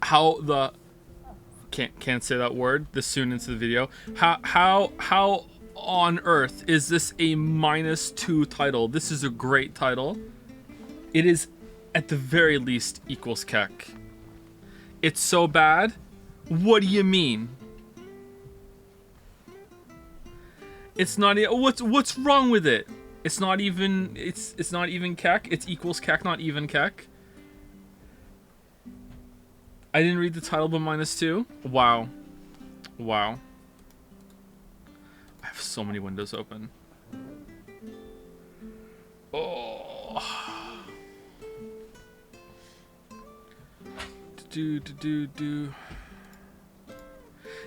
how the can't say that word this soon into the video. How on earth is this a -2 title? This is a great title. It is at the very least equals Keck. It's so bad. What do you mean? It's not. What's wrong with it? It's not even. It's not even Keck. It's equals Keck, not even Keck. I didn't read the title, but -2. Wow. Wow. I have so many windows open. Oh. Do.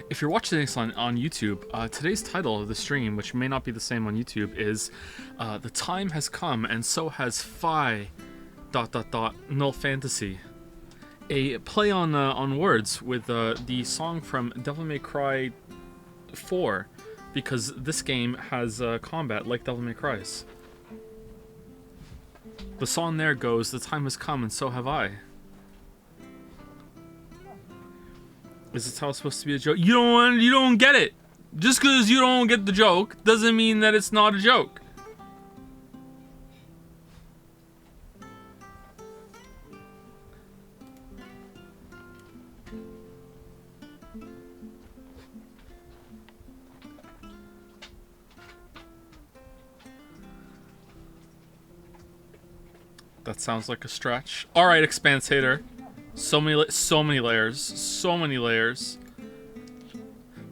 If you're watching this on YouTube, today's title of the stream, which may not be the same on YouTube, is "The Time Has Come, and So Has Phi... Null Fantasy." A play on words with the song from Devil May Cry 4, because this game has combat like Devil May Cry's. The song there goes, "The time has come, and so have I." Is this how supposed to be a joke? You don't get it. Just because you don't get the joke doesn't mean that it's not a joke. That sounds like a stretch. All right, Expanse Hater. So many layers. So many layers.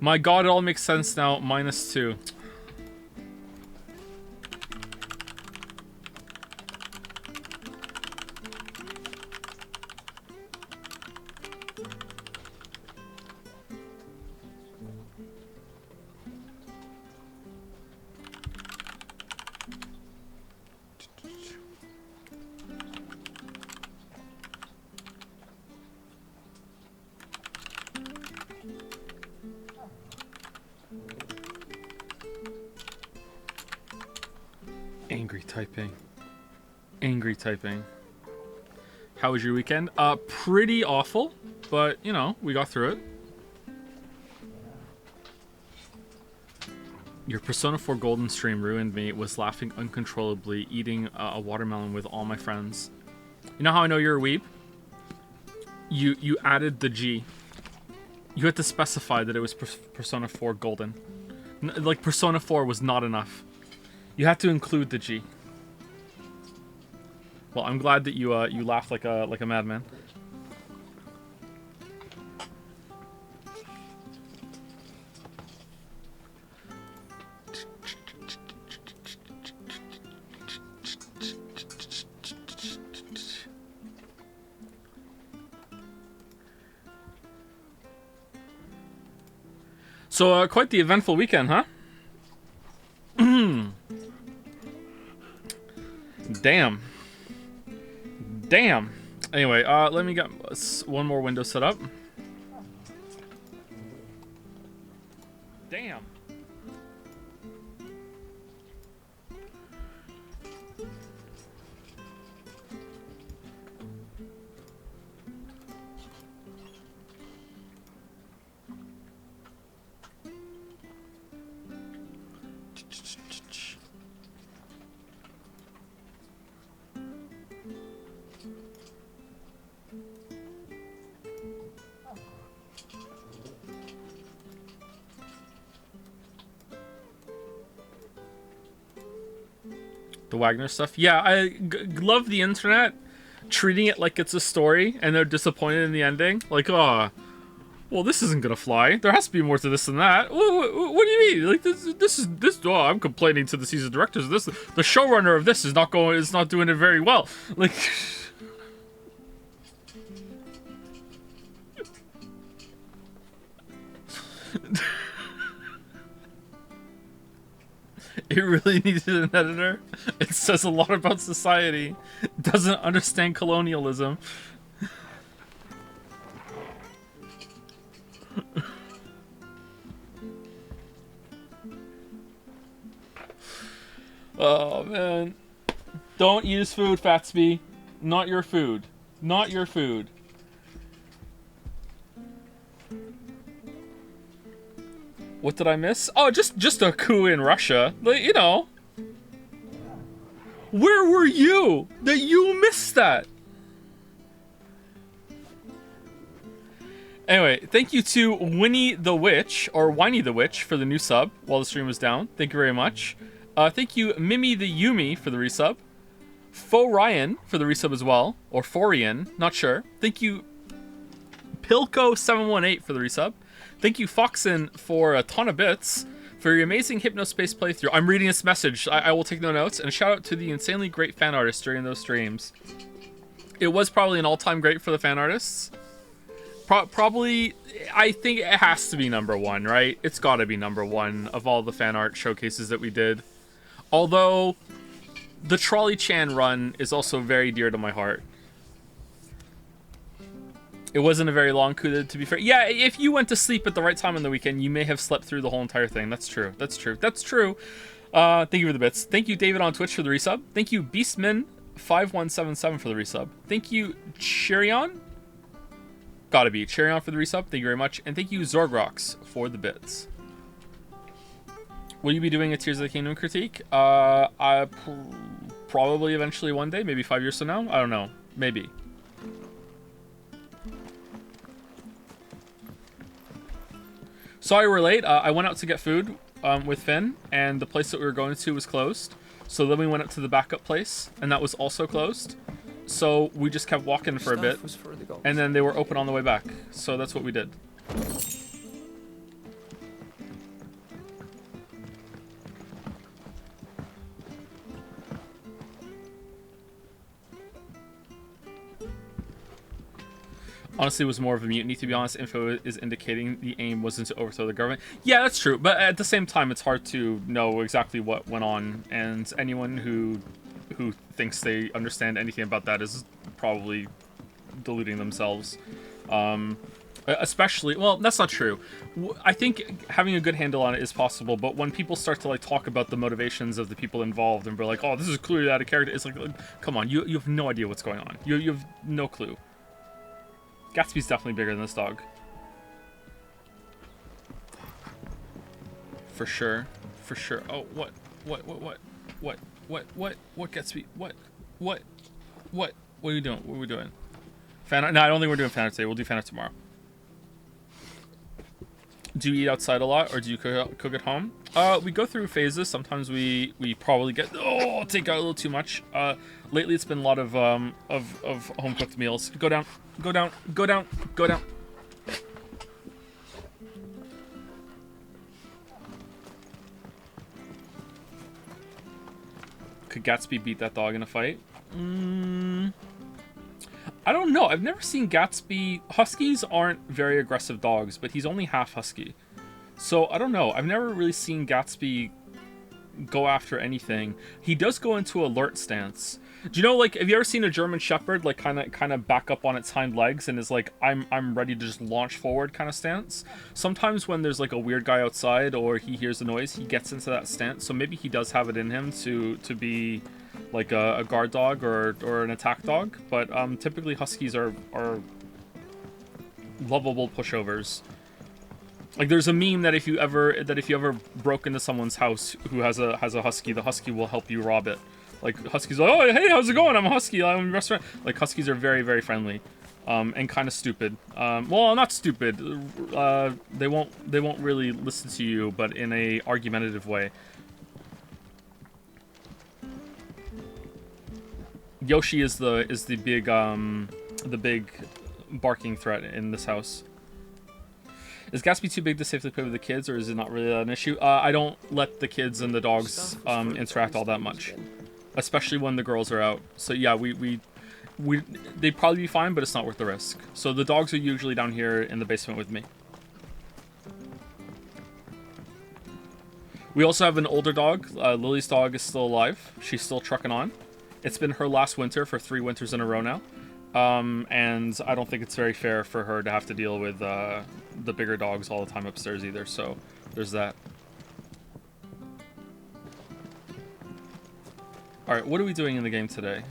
My god, it all makes sense now. -2. Angry typing. How was your weekend? Pretty awful, but you know, we got through it. Your Persona 4 Golden stream ruined me. Was laughing uncontrollably, eating a watermelon with all my friends. You know how I know you're a weeb? You added the G. You had to specify that it was Persona 4 Golden. Like Persona 4 was not enough. You had to include the G. Well, I'm glad that you laughed like a madman. So, quite the eventful weekend, huh? Damn. Damn. Anyway, let me get one more window set up. Damn. The Wagner stuff. Yeah, I love the internet treating it like it's a story, and they're disappointed in the ending. Like, oh, well, this isn't gonna fly. There has to be more to this than that. What do you mean? Like, this. Oh, I'm complaining to the season directors. The showrunner of this is not doing it very well. Like. It really needed an editor. It says a lot about society. It doesn't understand colonialism. Oh, man. Don't use food, Fatsby. Not your food. Not your food. What did I miss? Oh, just a coup in Russia. Like, you know. Where were you that you missed that? Anyway, thank you to Winnie the Witch, or Whiny the Witch, for the new sub while the stream was down. Thank you very much. Thank you, Mimi the Yumi, for the resub. Fo Ryan for the resub as well. Or Forian, not sure. Thank you, Pilco718 for the resub. Thank you, Foxen, for a ton of bits. For your amazing Hypnospace playthrough. I'm reading this message. I will take no notes. And a shout out to the insanely great fan artists during those streams. It was probably an all-time great for the fan artists. Probably, I think it has to be number one, right? It's got to be number one of all the fan art showcases that we did. Although, the Trolley Chan run is also very dear to my heart. It wasn't a very long coup, to be fair. Yeah, if you went to sleep at the right time on the weekend, you may have slept through the whole entire thing. That's true. That's true. That's true. Thank you for the bits. Thank you, David on Twitch, for the resub. Thank you, Beastman5177 for the resub. Thank you, Cherion. Gotta be Cherion for the resub. Thank you very much. And thank you, Zorgrox, for the bits. Will you be doing a Tears of the Kingdom critique? Probably eventually one day. Maybe 5 years from now. I don't know. Maybe. Sorry we're late. I went out to get food with Finn, and the place that we were going to was closed. So then we went up to the backup place, and that was also closed. So we just kept walking for a bit, and then they were open on the way back. So that's what we did. Honestly, it was more of a mutiny, to be honest. Info is indicating the aim wasn't to overthrow the government. Yeah, that's true. But at the same time, it's hard to know exactly what went on. And anyone who thinks they understand anything about that is probably deluding themselves. Especially, well, that's not true. I think having a good handle on it is possible. But when people start to like talk about the motivations of the people involved and be like, oh, this is clearly out of character. It's like come on, you have no idea what's going on. You have no clue. Gatsby's definitely bigger than this dog. For sure. For sure. Oh, what Gatsby? What are you doing? What are we doing? Fan art? No, I don't think we're doing fan art today. We'll do fan art tomorrow. Do you eat outside a lot, or do you cook at home? We go through phases. Sometimes we probably take out a little too much. Lately it's been a lot of home cooked meals. Go down. Go down. Go down. Go down. Could Gatsby beat that dog in a fight? I don't know. I've never seen Gatsby. Huskies aren't very aggressive dogs, but he's only half husky. So I don't know. I've never really seen Gatsby go after anything. He does go into alert stance. Do you know, like, have you ever seen a German Shepherd like kind of back up on its hind legs and is like, I'm ready to just launch forward kind of stance? Sometimes when there's like a weird guy outside or he hears a noise, he gets into that stance. So maybe he does have it in him to be like a guard dog or an attack dog. But typically Huskies are lovable pushovers. Like there's a meme that if you ever broke into someone's house who has a husky, the husky will help you rob it. Like Huskies are like, oh hey, how's it going? I'm a husky. I'm in a restaurant. Like Huskies are very, very friendly, and kind of stupid. Well, not stupid. They won't really listen to you, but in a argumentative way. Yoshi is the big barking threat in this house. Is Gatsby too big to safely play with the kids, or is it not really an issue? I don't let the kids and the dogs interact all that much, especially when the girls are out. So yeah, they'd probably be fine, but it's not worth the risk. So the dogs are usually down here in the basement with me. We also have an older dog. Lily's dog is still alive. She's still trucking on. It's been her last winter for 3 winters in a row now. And I don't think it's very fair for her to have to deal with the bigger dogs all the time upstairs either, so there's that. Alright, what are we doing in the game today?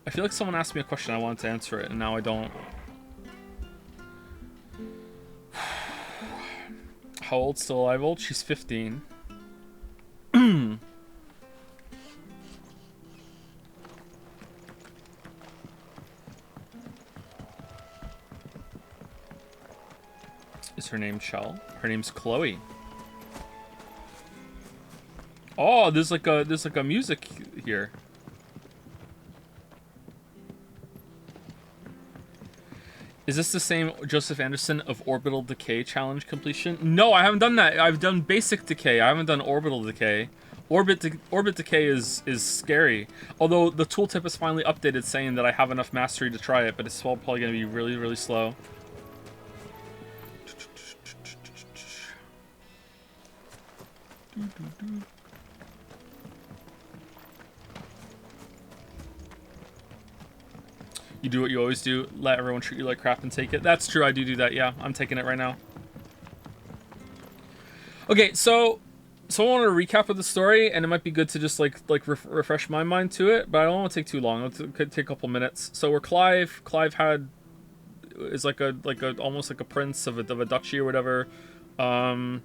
I feel like someone asked me a question, I wanted to answer it, and now I don't. How old? Still alive old? She's 15. Is her name Chell? Her name's Chloe. Oh, there's like a music here. Is this the same Joseph Anderson of Orbital Decay challenge completion? No, I haven't done that. I've done basic decay. I haven't done orbital decay. Orbit decay is scary. Although the tooltip is finally updated saying that I have enough mastery to try it, but it's probably going to be really, really slow. You do what you always do, let everyone treat you like crap and take it. That's true, I do that, yeah. I'm taking it right now. Okay, so I want to recap of the story, and it might be good to just refresh my mind to it, but I don't want to take too long. It could take a couple minutes. So we're Clive. Clive is like a almost like a prince of a duchy or whatever. No,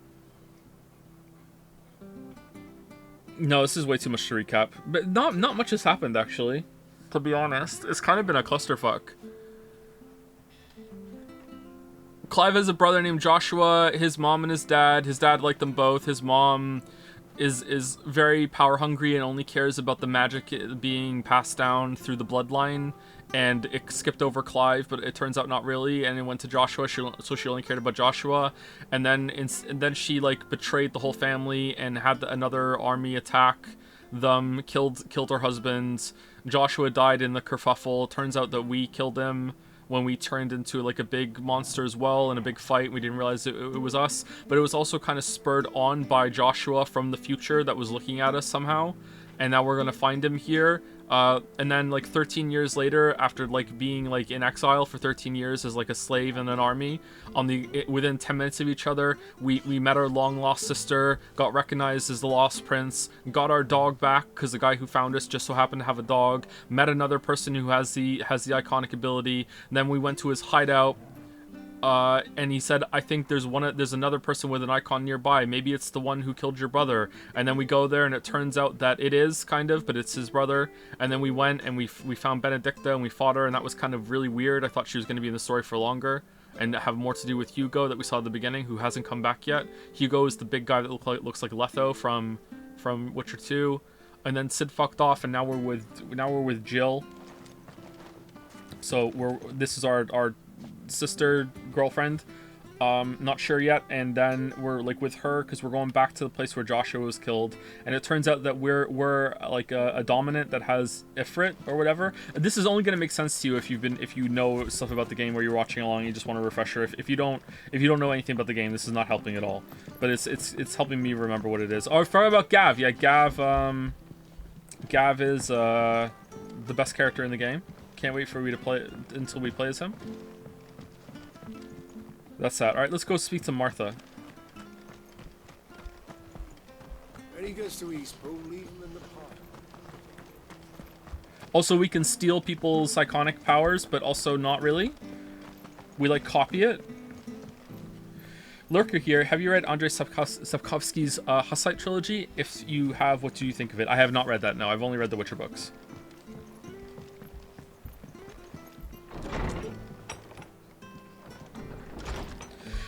this is way too much to recap. But not much has happened, actually. To be honest, it's kind of been a clusterfuck. Clive has a brother named Joshua, his mom and his dad. His dad liked them both. His mom is very power hungry and only cares about the magic being passed down through the bloodline. And it skipped over Clive, but it turns out not really. And it went to Joshua, so she only cared about Joshua. And then she like betrayed the whole family and had another army attack them, killed her husband. Joshua died in the kerfuffle. Turns out that we killed him when we turned into like a big monster as well in a big fight. We didn't realize it was us, but it was also kind of spurred on by Joshua from the future that was looking at us somehow, and now we're gonna find him here. And then like 13 years later, after like being like in exile for 13 years as like a slave in an army, within 10 minutes of each other, we met our long lost sister, got recognized as the lost prince, got our dog back because the guy who found us just so happened to have a dog, met another person who has the iconic ability. And then we went to his hideout. And he said, I think there's another person with an icon nearby. Maybe it's the one who killed your brother. And then we go there, and it turns out that it is kind of, but it's his brother. And then we went and we found Benedicta and we fought her, and that was kind of really weird. I thought she was going to be in the story for longer and have more to do with Hugo that we saw at the beginning, who hasn't come back yet. Hugo is the big guy that looks like Letho from Witcher 2. And then Sid fucked off, and now we're with Jill. So this is our sister girlfriend, not sure yet. And then we're like with her because we're going back to the place where Joshua was killed, and it turns out that we're like a dominant that has Ifrit or whatever. This is only going to make sense to you if you know stuff about the game, where you're watching along and you just want a refresher. If you don't know anything about the game, this is not helping at all, but it's helping me remember what it is. Oh, I forgot about Gav. Yeah, Gav is the best character in the game. Can't wait for me to play until we play as him. That's that. Alright, let's go speak to Martha. Ready goes to Eastpool, leave them in the park. Also, we can steal people's iconic powers, but also not really. We like copy it. Lurker here. Have you read Andrei Sapkowski's Hussite trilogy? If you have, what do you think of it? I have not read that, no. I've only read the Witcher books.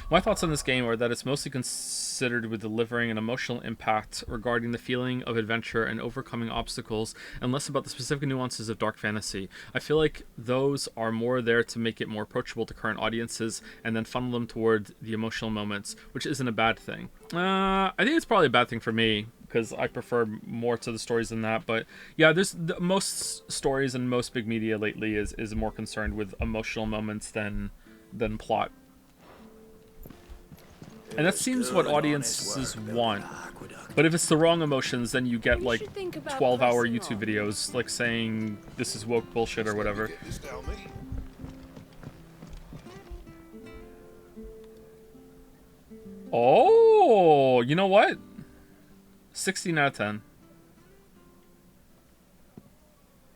My thoughts on this game are that it's mostly considered with delivering an emotional impact regarding the feeling of adventure and overcoming obstacles, and less about the specific nuances of dark fantasy. I feel like those are more there to make it more approachable to current audiences, and then funnel them toward the emotional moments, which isn't a bad thing. I think it's probably a bad thing for me, because I prefer more to the stories than that. But yeah, most stories and most big media lately is more concerned with emotional moments than plot. And that seems what audiences want. But if it's the wrong emotions, then you get like 12-hour YouTube videos like saying this is woke bullshit or whatever. Oh, you know what? 16 out of 10.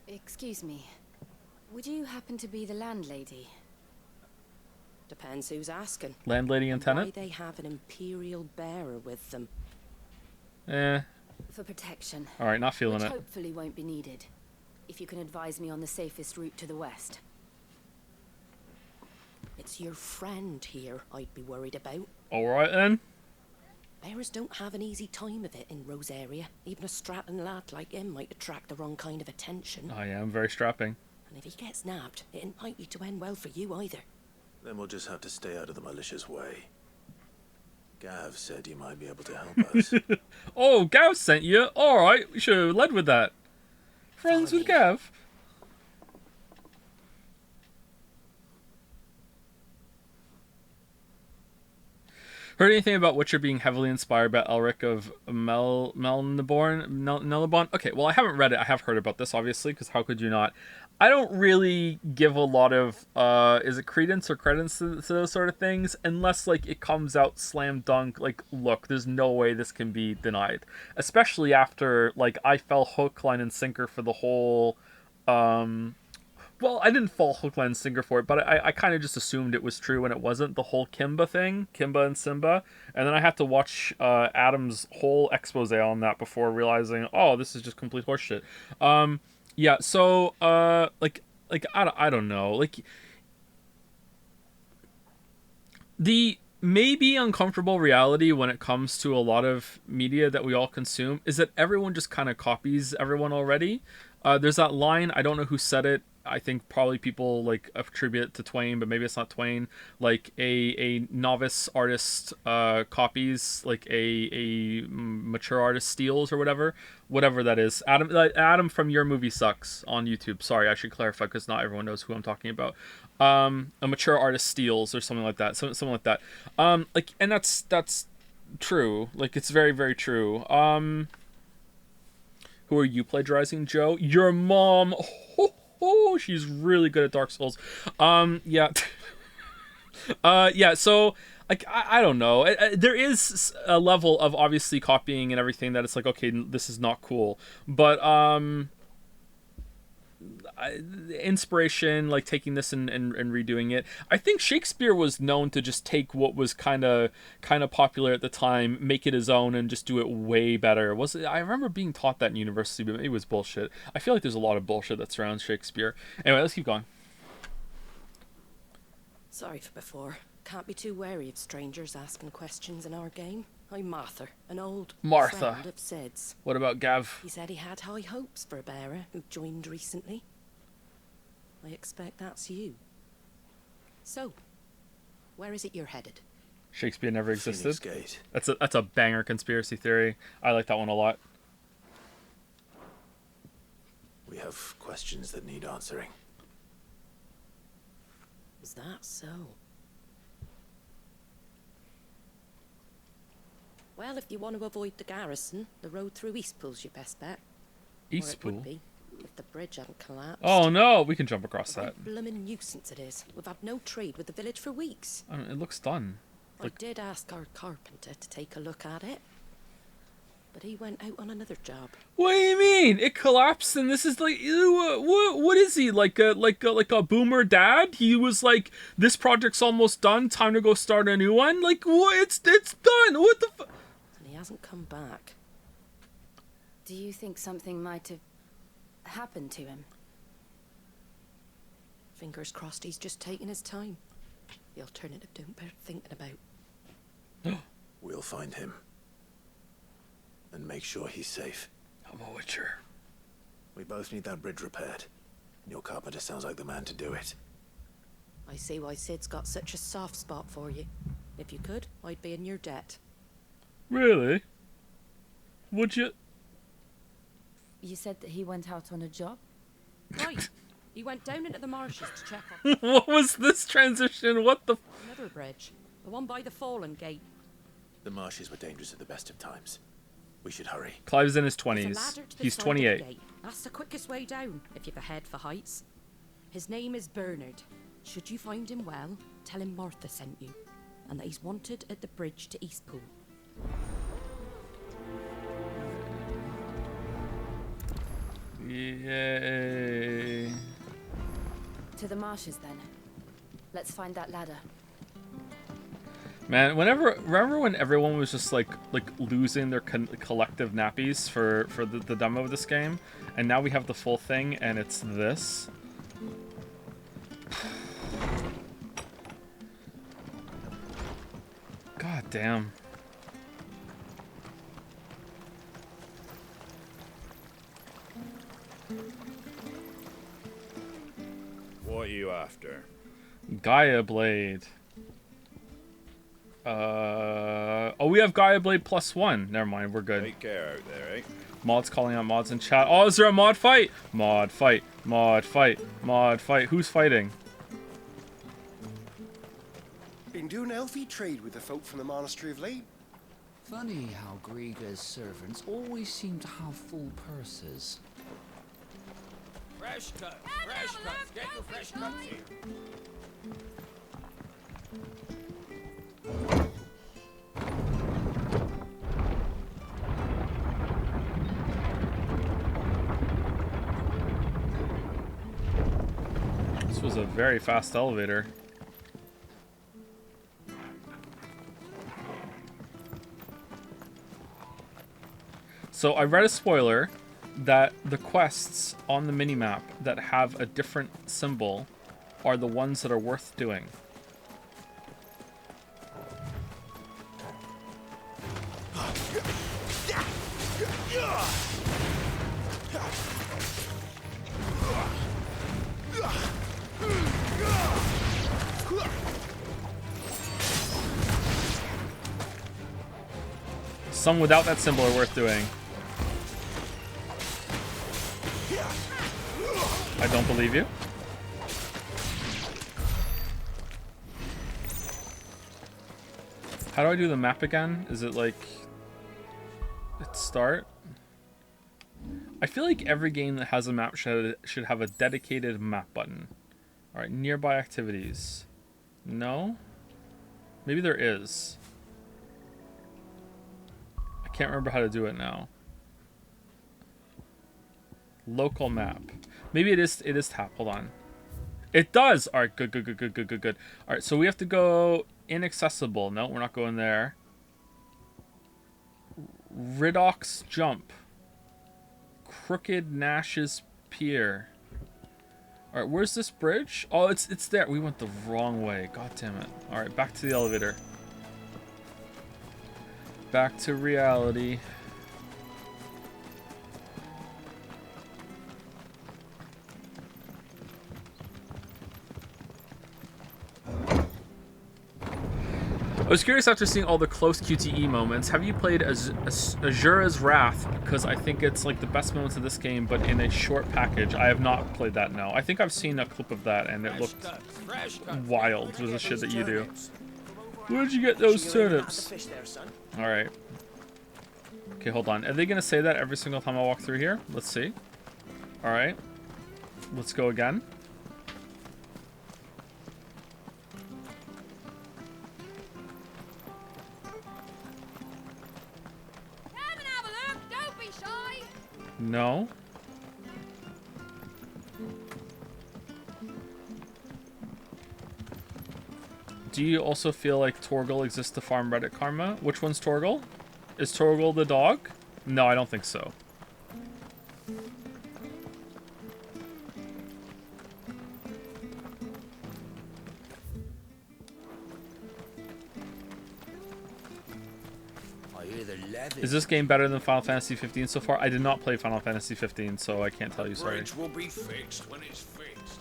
Excuse me. Would you happen to be the landlady? Depends who's asking. Landlady and Why tenant? they have an imperial bearer with them. Eh. For protection. Alright, not feeling Which it. hopefully won't be needed. If you can advise me on the safest route to the west. It's your friend here I'd be worried about. Alright then. Bearers don't have an easy time of it in Rosaria. Even a strapping lad like him might attract the wrong kind of attention. Oh yeah, I'm very strapping. And if he gets nabbed, it ain't likely to end well for you either. Then we'll just have to stay out of the malicious way. Gav said you might be able to help us. Oh, Gav sent you? Alright, we should have led with that. Friends Follow with me. Gav. Heard anything about Witcher being heavily inspired by Elric of Nellebon? Okay, well, I haven't read it. I have heard about this, obviously, because how could you not? I don't really give a lot of, is it credence or credence to those sort of things, unless, like, it comes out slam dunk, like, look, there's no way this can be denied. Especially after, like, I fell hook, line, and sinker for the whole, well, I didn't fall hook, line, and sinker for it, but I kind of just assumed it was true when it wasn't. The whole Kimba thing, Kimba and Simba, and then I had to watch Adam's whole expose on that before realizing, oh, this is just complete horseshit. Yeah, so like I don't know, like the maybe uncomfortable reality when it comes to a lot of media that we all consume is that everyone just kind of copies everyone already. There's that line, I don't know who said it. I think probably people like attribute it to Twain, but maybe it's not Twain. Like a novice artist copies, like a mature artist steals, or whatever that is. Adam from Your Movie Sucks on YouTube. Sorry, I should clarify because not everyone knows who I'm talking about. A mature artist steals or something like that. Something like that. Like, and that's true. Like, it's very, very true. Who are you plagiarizing, Joe? Your mom. Oh, she's really good at Dark Souls. Yeah. Yeah, so, like, I don't know. There is a level of obviously copying and everything that it's like, okay, this is not cool. But, inspiration, like taking this and redoing it. I think Shakespeare was known to just take what was kind of popular at the time, make it his own, and just do it way better. Was it? I remember being taught that in university, but it was bullshit. I feel like there's a lot of bullshit that surrounds Shakespeare. Anyway, let's keep going. Sorry for before. Can't be too wary of strangers asking questions in our game. I'm Martha, an old Martha. friend of Sid's. What about Gav? He said he had high hopes for a bearer who joined recently. I expect that's you. So, where is it you're headed? Shakespeare never existed. Phoenix Gate. That's a banger conspiracy theory. I like that one a lot. We have questions that need answering. Is that so? Well, if you want to avoid the garrison, the road through Eastpool's your best bet. Or it would Eastpool? be, if the bridge hadn't collapsed. Oh no, we can jump across What a that. bloomin' nuisance it is. We've had no trade with the village for weeks. I mean, it looks done. I did ask our carpenter to take a look at it, but he went out on another job. What do you mean? It collapsed, and this is like, ew, what is he, like a boomer dad? He was like, this project's almost done. Time to go start a new one. Like, what? It's done. What the? And he hasn't come back. Do you think something might have happened to him? Fingers crossed he's just taking his time. The alternative don't bear thinking about. We'll find him. And make sure he's safe. I'm a Witcher. We both need that bridge repaired. Your carpenter sounds like the man to do it. I see why Sid's got such a soft spot for you. If you could, I'd be in your debt. Really? Would you? You said that he went out on a job? Right. He went down into the marshes to check on What was this transition? What the? another bridge. The one by the Fallen Gate. The marshes were dangerous at the best of times. We should hurry. Clive's in his There's a 20s. ladder to the He's side of the 28. gate. That's the quickest way down, if you've a head for heights. His name is Bernard. Should you find him well, tell him Martha sent you, and that he's wanted at the bridge to Eastpool. Yay. To the marshes, then. Let's find that ladder. Man, remember when everyone was just like losing their collective nappies for the demo of this game, and now we have the full thing, and it's this. God damn. What are you after? Gaia Blade. Oh, we have Gaia Blade +1. Never mind, we're good. Take care out there, eh? Mods calling out mods in chat. Oh, is there a mod fight? Mod fight. Mod fight. Mod fight. Who's fighting? Been doing healthy trade with the folk from the monastery of late. Funny how Griga's servants always seem to have full purses. Fresh cuts! Fresh cuts! Get your fresh cuts here! This was a very fast elevator. So I read a spoiler that the quests on the minimap that have a different symbol are the ones that are worth doing. Some without that symbol are worth doing. I don't believe you. How do I do the map again? Is it like... Let's start? I feel like every game that has a map should have a dedicated map button. Alright, nearby activities. No? Maybe there is. I can't remember how to do it now. Local map. Maybe it is tap. Hold on. It does! Alright, good. Alright, so we have to go inaccessible. No, we're not going there. Riddock's Jump. Crooked Nash's Pier. Alright, where's this bridge? Oh, it's there. We went the wrong way. God damn it. Alright, back to the elevator. Back to reality. I was curious after seeing all the close QTE moments. Have you played Azura's Wrath? Because I think it's like the best moments of this game, but in a short package. I have not played that, no. I think I've seen a clip of that, and it looked wild with the shit that you do. Where'd you get those turnips? Alright. Okay, hold on. Are they going to say that every single time I walk through here? Let's see. Alright. Let's go again. No. Do you also feel like Torgal exists to farm Reddit karma? Which one's Torgal? Is Torgal the dog? No, I don't think so. Is this game better than Final Fantasy 15 so far? I did not play Final Fantasy 15, so I can't tell you, sorry. Bridge will be fixed when it's fixed.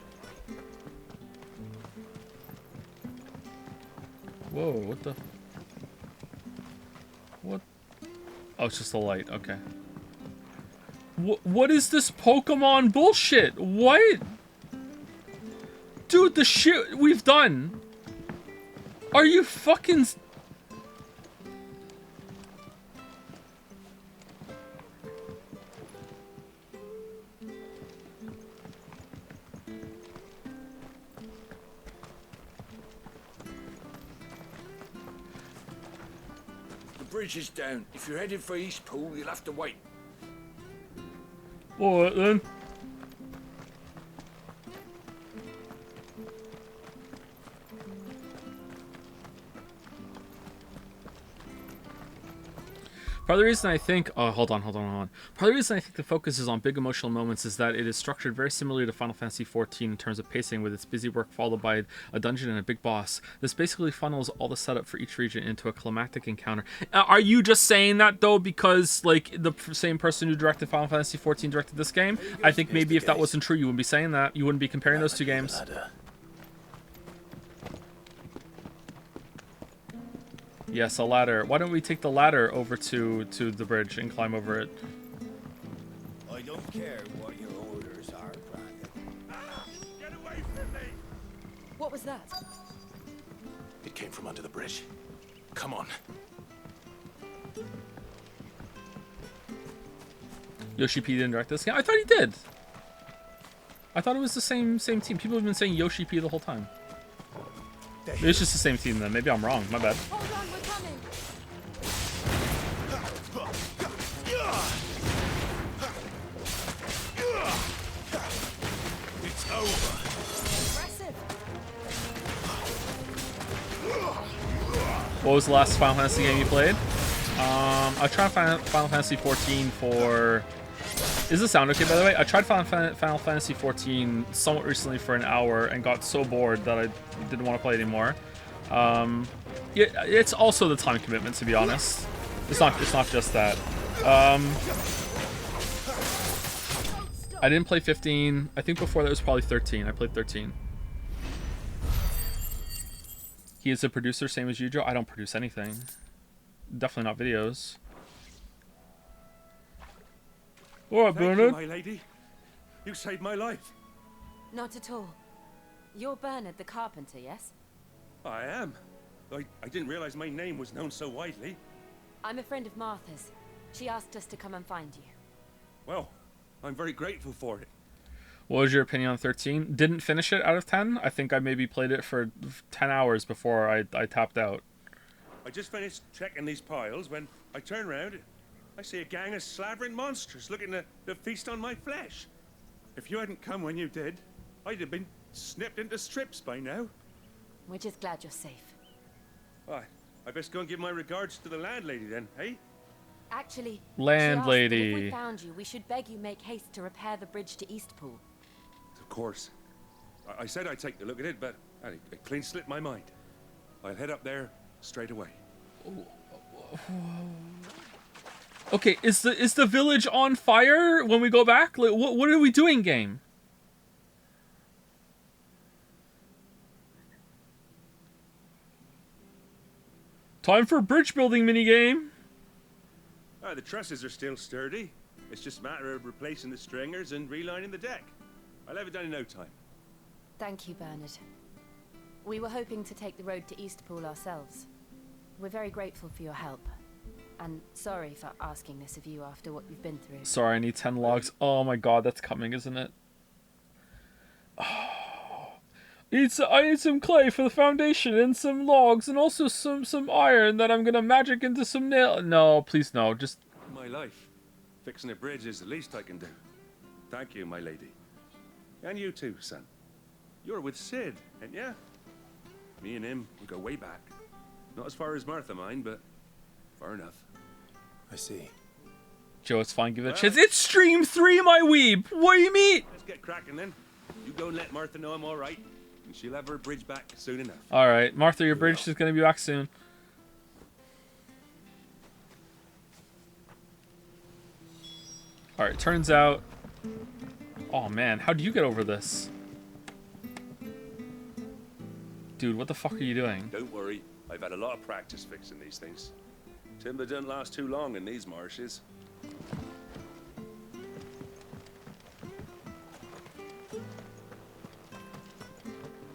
Whoa, what the... What? Oh, it's just a light, okay. What is this Pokemon bullshit? What? Dude, the shit we've done. Are you fucking... Bridge is down. If you're headed for East Pool, you'll have to wait. Alright then. Part of the reason I think, hold on. Part of the reason I think the focus is on big emotional moments is that it is structured very similarly to Final Fantasy XIV in terms of pacing, with its busy work followed by a dungeon and a big boss. This basically funnels all the setup for each region into a climactic encounter. Are you just saying that though because like the same person who directed Final Fantasy XIV directed this game? I think maybe if that wasn't true, you wouldn't be saying that. You wouldn't be comparing those two games. Yes, a ladder. Why don't we take the ladder over to the bridge and climb over it? I don't care what your orders are, Brandon. Get away from me! What was that? It came from under the bridge. Come on. Yoshi P didn't direct this game? I thought he did. I thought it was the same team. People have been saying Yoshi P the whole time. Maybe it's just the same team then. Maybe I'm wrong. My bad. Hold on, we're coming. It's over. Impressive. What was the last Final Fantasy game you played? I tried Final Fantasy 14 for... Is the sound okay, by the way? I tried Final Fantasy 14 somewhat recently for an hour and got so bored that I didn't want to play anymore. It's also the time commitment, to be honest. It's not just that. I didn't play 15. I think before that was probably 13. I played 13. He is a producer, same as you, Joe. I don't produce anything. Definitely not videos. What, Thank you, Bernard? my lady. You saved my life. Not at all. You're Bernard the carpenter, yes? I am. I didn't realize my name was known so widely. I'm a friend of Martha's. She asked us to come and find you. Well, I'm very grateful for it. What was your opinion on 13? Didn't finish it out of 10. I think I maybe played it for 10 hours before I tapped out. I just finished checking these piles when I turn around. I see a gang of slavering monsters looking to feast on my flesh. If you hadn't come when you did, I'd have been snipped into strips by now. We're just glad you're safe. Why, I best go and give my regards to the landlady then, hey? Actually, Landlady. she asked that if we found you, we should beg you make haste to repair the bridge to Eastpool. Of course. I said I'd take a look at it, but it clean slipped my mind. I'll head up there straight away. Okay, is the village on fire when we go back? Like, what are we doing, game? Time for a bridge building minigame. The trusses are still sturdy. It's just a matter of replacing the stringers and relining the deck. I'll have it done in no time. Thank you, Bernard. We were hoping to take the road to Eastpool ourselves. We're very grateful for your help. And sorry for asking this of you after what you've been through. Sorry, I need 10 logs. Oh my god, that's coming, isn't it? Oh. I need some clay for the foundation and some logs and also some iron that I'm gonna magic into some nail. No, please no. Just My life. Fixing a bridge is the least I can do. Thank you, my lady. And you too, son. You're with Sid, ain't ya? Me and him, we go way back. Not as far as Martha, mind, but far enough. I see. Joe, it's fine. Give it a chance. It's stream 3, my weeb. What do you mean? Let's get cracking then. You go and let Martha know I'm all right, and she'll have her bridge back soon enough. All right, Martha, your bridge is gonna be back soon. All right, turns out. Oh man, how do you get over this? Dude, what the fuck are you doing? Don't worry, I've had a lot of practice fixing these things. Timber doesn't last too long in these marshes.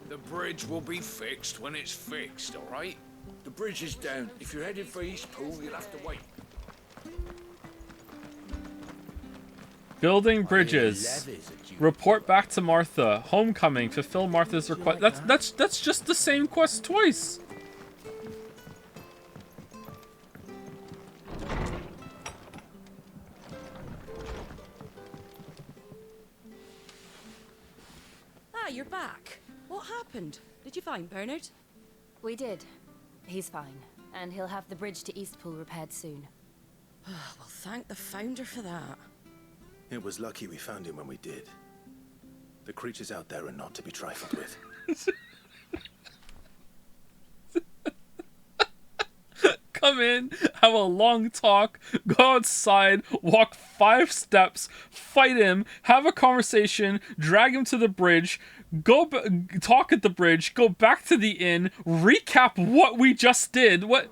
The bridge will be fixed when it's fixed, all right? The bridge is down. If you're headed for Eastpool, you'll have to wait. Building bridges. Report back to Martha. Homecoming. Fulfill Martha's request. That's just the same quest twice. Ah, you're back. What happened? Did you find Bernard? We did. He's fine. And he'll have the bridge to Eastpool repaired soon. Well, thank the founder for that. It was lucky we found him when we did. The creatures out there are not to be trifled with. Come in, have a long talk, go outside, walk 5 steps, fight him, have a conversation, drag him to the bridge, talk at the bridge, go back to the inn, recap what we just did. What?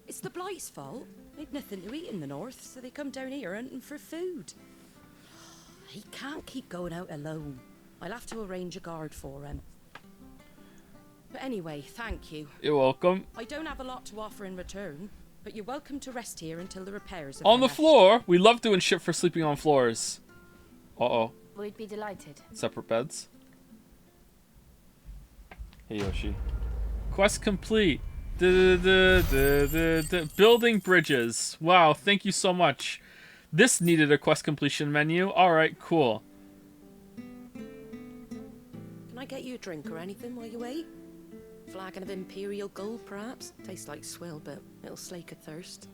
It's the Blight's fault. They've nothing to eat in the north, so they come down here hunting for food. He can't keep going out alone. I'll have to arrange a guard for him. But anyway, thank you. You're welcome. I don't have a lot to offer in return, but you're welcome to rest here until the repairs are On the finished. floor? We love doing shit for sleeping on floors. Uh-oh. We'd be delighted. Separate beds. Hey, Yoshi. Quest complete. Building bridges. Wow, thank you so much. This needed a quest completion menu. Alright, cool. Can I get you a drink or anything while you wait? Flagon of Imperial Gold, perhaps? Tastes like swill, but it'll slake a thirst.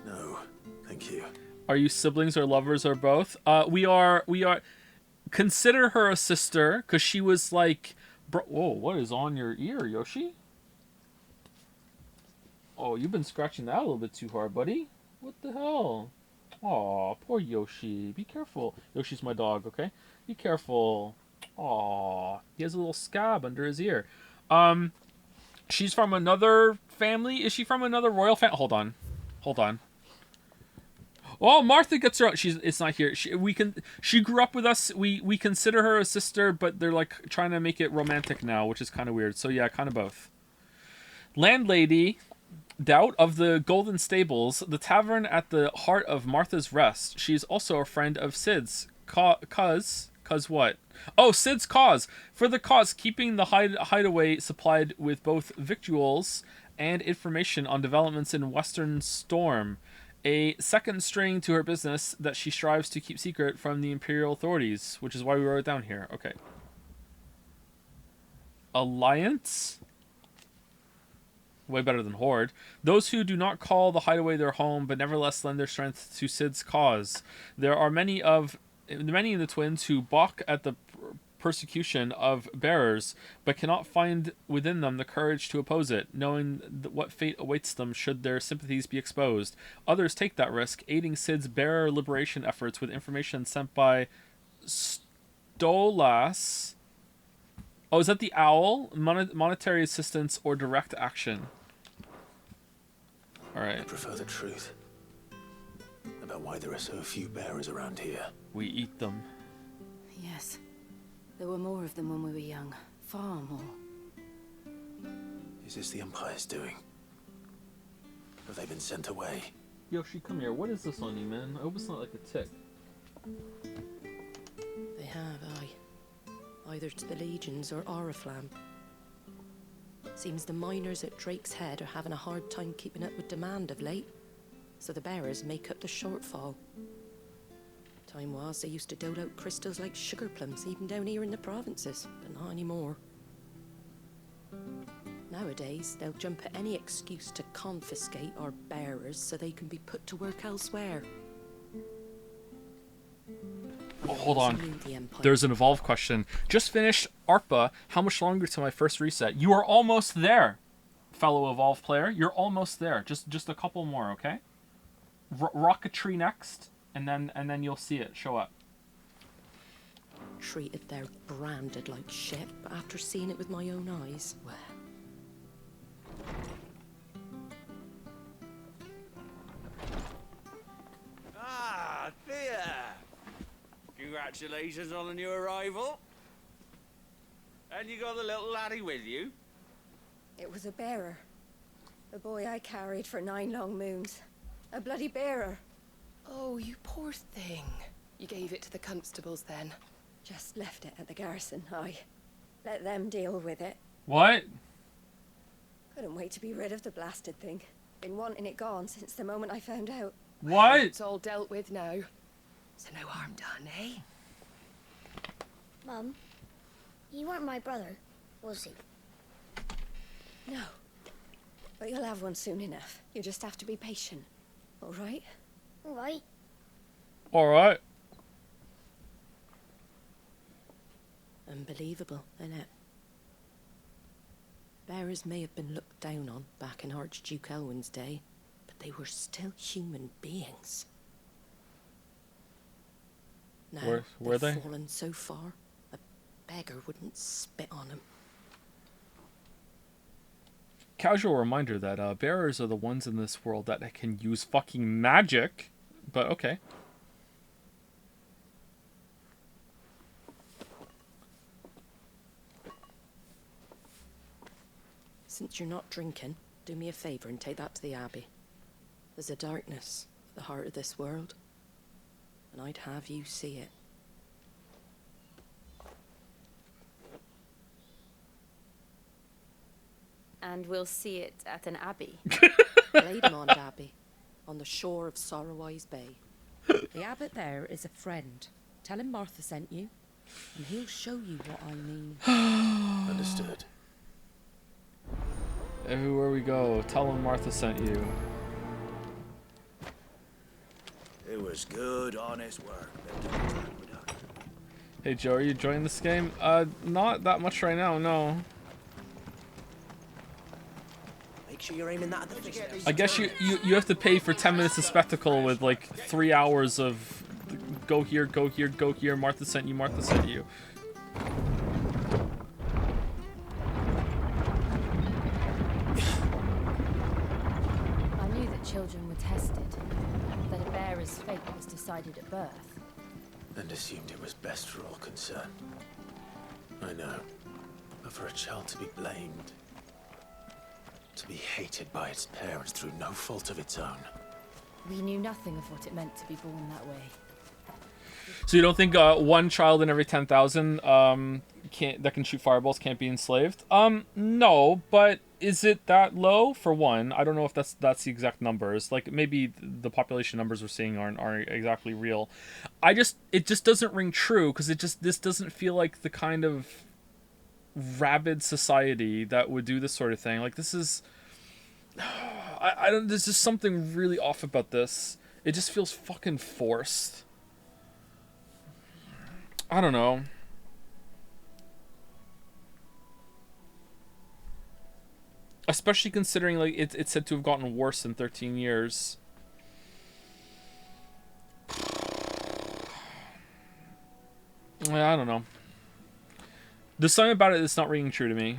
No, thank you. Are you siblings or lovers or both? We are. Consider her a sister, because she was like... Whoa, what is on your ear, Yoshi? Oh, you've been scratching that a little bit too hard, buddy. What the hell? Aw, poor Yoshi. Be careful. Yoshi's my dog, okay? Be careful. Aw, he has a little scab under his ear. She's from another family? Is she from another royal family? Hold on. Oh, Martha gets her. It's not here. She grew up with us. We consider her a sister, but they're like trying to make it romantic now, which is kind of weird. So yeah, kind of both. Landlady Doubt of the Golden Stables, the tavern at the heart of Martha's Rest. She's also a friend of Sid's. Cause what? Oh, Sid's cause. For the cause, keeping the hideaway supplied with both victuals and information on developments in Western Storm. A second string to her business that she strives to keep secret from the Imperial authorities, which is why we wrote it down here. Okay. Alliance? Way better than Horde. Those who do not call the hideaway their home, but nevertheless lend their strength to Sid's cause. There are many of the twins who balk at the persecution of bearers, but cannot find within them the courage to oppose it, knowing what fate awaits them should their sympathies be exposed. Others take that risk, aiding Sid's bearer liberation efforts with information sent by Stolas. Oh, is that the owl? Monetary assistance or direct action? Alright. I prefer the truth about why there are so few bearers around here. We eat them. Yes. There were more of them when we were young. Far more. Is this the Empire's doing? Have they been sent away? Yoshi, come here. What is this on you, man? I hope it's not like a tick. They have, aye. Either to the Legions or Oriflamme. Seems the miners at Drake's Head are having a hard time keeping up with demand of late, so the bearers make up the shortfall. Time was they used to dole out crystals like sugar plums even down here in the provinces, but not anymore. Nowadays, they'll jump at any excuse to confiscate our bearers so they can be put to work elsewhere. Oh, hold on. There's an evolve question. Just finished ARPA. How much longer to my first reset? You are almost there, fellow evolve player. You're almost there. Just a couple more, okay? Rocketry next, and then you'll see it show up. Treated their branded like shit, but after seeing it with my own eyes, well. Ah, Thea! Congratulations on the new arrival. And you got the little laddie with you? It was a bearer. A boy I carried for 9 long moons. A bloody bearer. Oh, you poor thing. You gave it to the constables then? Just left it at the garrison, I. Let them deal with it. What? Couldn't wait to be rid of the blasted thing. Been wanting it gone since the moment I found out. What? It's all dealt with now. So no harm done, eh? Mum, you weren't my brother, was he? No. But you'll have one soon enough. You just have to be patient. All right? All right. All right. Unbelievable, innit? Bearers may have been looked down on back in Archduke Elwin's day, but they were still human beings. Now, were they've they? fallen so far, a beggar wouldn't spit on them. Casual reminder that bearers are the ones in this world that can use fucking magic, but okay. Since you're not drinking, do me a favour and take that to the Abbey. There's a darkness at the heart of this world, and I'd have you see it. And we'll see it at an abbey. Glaidemont Abbey, on the shore of Sorrowise Bay. The abbot there is a friend. Tell him Martha sent you, and he'll show you what I mean. Understood. Everywhere we go, tell them Martha sent you. It was good, honest work. Hey Joe, are you enjoying this game? Not that much right now, no. Make sure you're aiming that at the fish. I guess you have to pay for 10 minutes of spectacle with like 3 hours of go here, go here, go here, Martha sent you, Martha sent you. I knew that children were tested, that a bearer's fate was decided at birth. And assumed it was best for all concerned. I know. But for a child to be blamed, to be hated by its parents through no fault of its own. We knew nothing of what it meant to be born that way. So you don't think one child in every 10,000 that can shoot fireballs can't be enslaved? No, but is it that low? For one, I don't know if that's the exact numbers. Like maybe the population numbers we're seeing aren't exactly real. It just doesn't ring true because this doesn't feel like the kind of rabid society that would do this sort of thing. Like this is, I don't. There's just something really off about this. It just feels fucking forced. I don't know. Especially considering like it's said to have gotten worse in 13 years. I don't know. There's something about it that's not ringing true to me.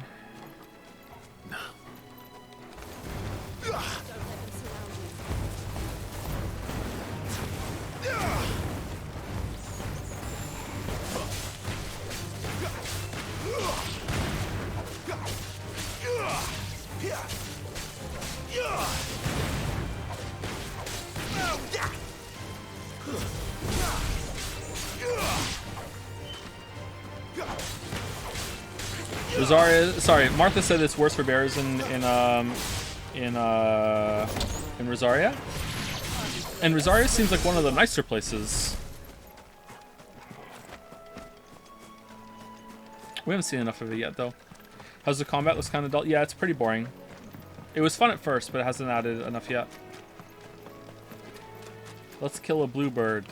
Rosaria, sorry, Martha said it's worse for bears in Rosaria. And Rosaria seems like one of the nicer places. We haven't seen enough of it yet, though. How's the combat? Looks kind of dull. Yeah, it's pretty boring. It was fun at first, but it hasn't added enough yet. Let's kill a bluebird.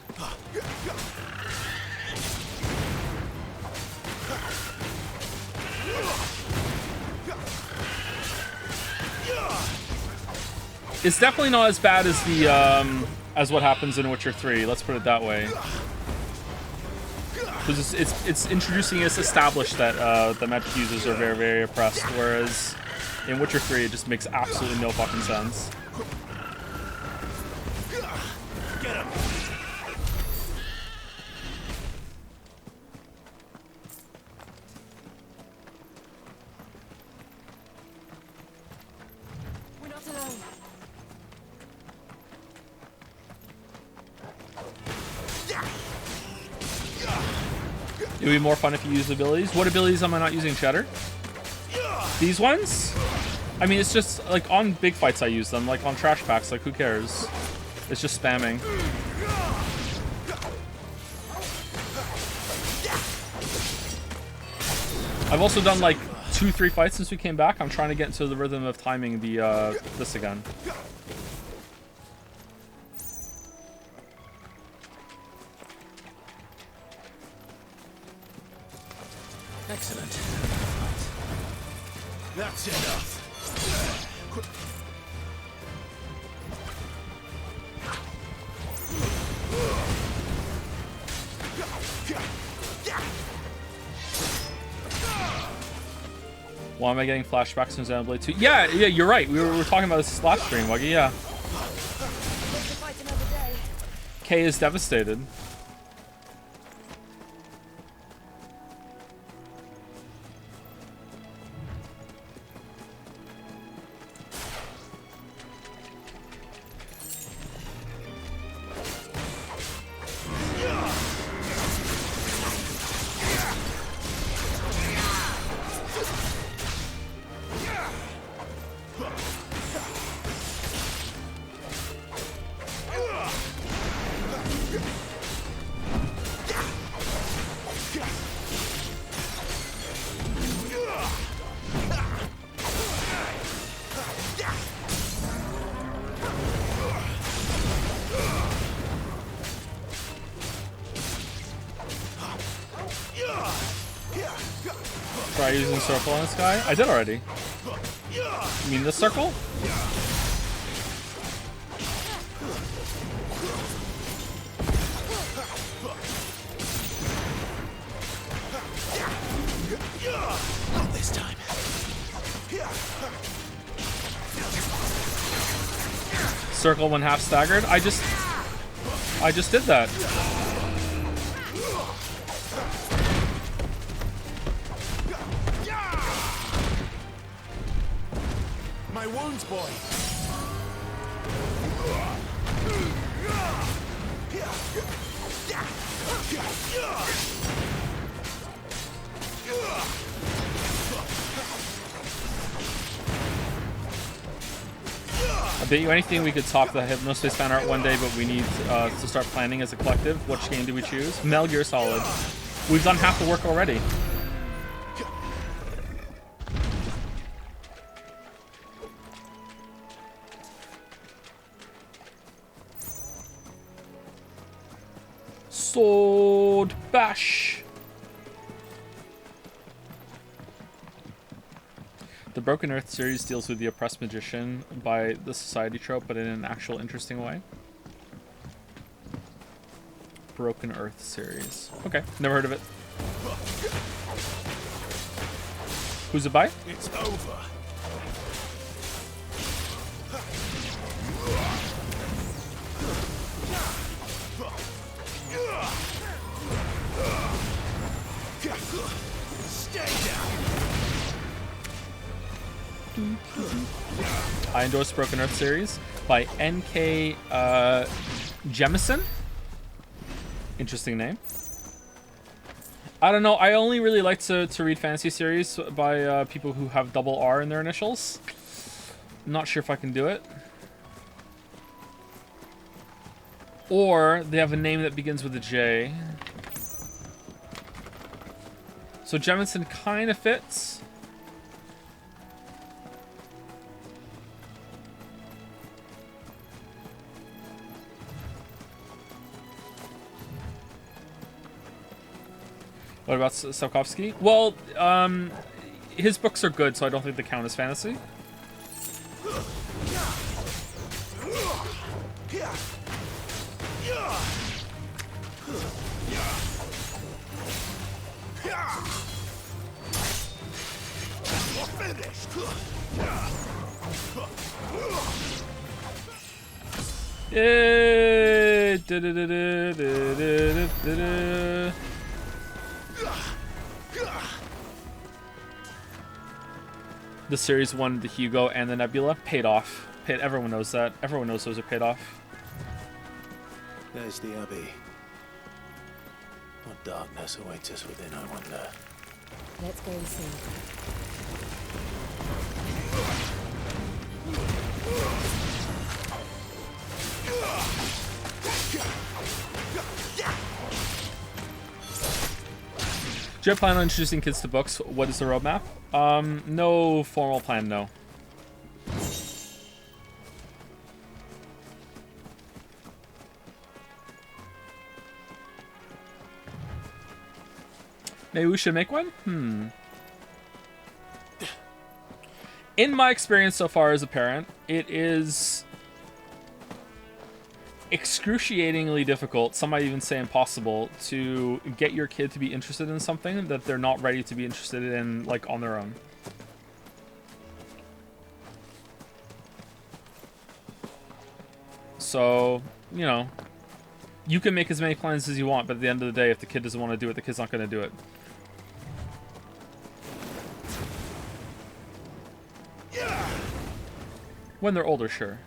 It's definitely not as bad as the as what happens in Witcher 3. Let's put it that way. Because it's introducing us established that the magic users are very, very oppressed, whereas in Witcher 3 it just makes absolutely no fucking sense. Get him. We're not alone. It would be more fun if you use abilities. What abilities am I not using, Cheddar? These ones? I mean, it's just, like, on big fights I use them. Like, on trash packs, like, who cares? It's just spamming. I've also done, like, 2-3 fights since we came back. I'm trying to get into the rhythm of timing the this again. Excellent. That's enough. Why am I getting flashbacks from Xenoblade 2? Yeah, you're right. We were talking about this last stream, Wuggy, yeah. Kay is devastated. Try using circle on this guy? I did already. You mean this circle? Not this time. Circle when half staggered? I just did that. My wounds, boy. I bet you anything we could top the Hypnospace fan art one day, but we need to start planning as a collective. Which game do we choose? Metal Gear Solid. We've done half the work already. Sword bash. The Broken Earth series deals with the oppressed magician by the society trope, but in an actual interesting way. Broken Earth series. Okay, never heard of it. Who's it by? It's over. Stay down. I endorse Broken Earth series by N.K. Jemison. Interesting name. I don't know. I only really like to read fantasy series by people who have double R in their initials. I'm not sure if I can do it. Or they have a name that begins with a J. So Jemison kind of fits. What about Sapkowski? Well, his books are good, so I don't think they count as fantasy. Yay! The series won the Hugo and the Nebula. Paid off. Everyone knows that. Everyone knows those are paid off. There's the Abbey. What darkness awaits us within, I wonder. Let's go and see. Do you have plan on introducing kids to books? What is the roadmap? No formal plan, no. Maybe we should make one? In my experience so far as a parent, it is excruciatingly difficult, some might even say impossible, to get your kid to be interested in something that they're not ready to be interested in, like, on their own. So, you know, you can make as many plans as you want, but at the end of the day, if the kid doesn't want to do it, the kid's not going to do it. When they're older, sure.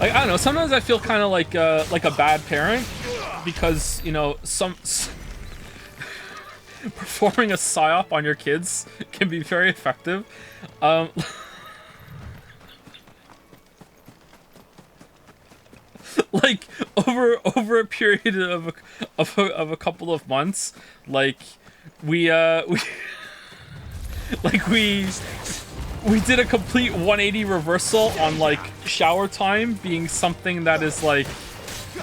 Like, I don't know, sometimes I feel kind of like a bad parent because, you know, performing a psyop on your kids can be very effective. Like over a period of a couple of months, like we did a complete 180 reversal on, like, shower time being something that is like,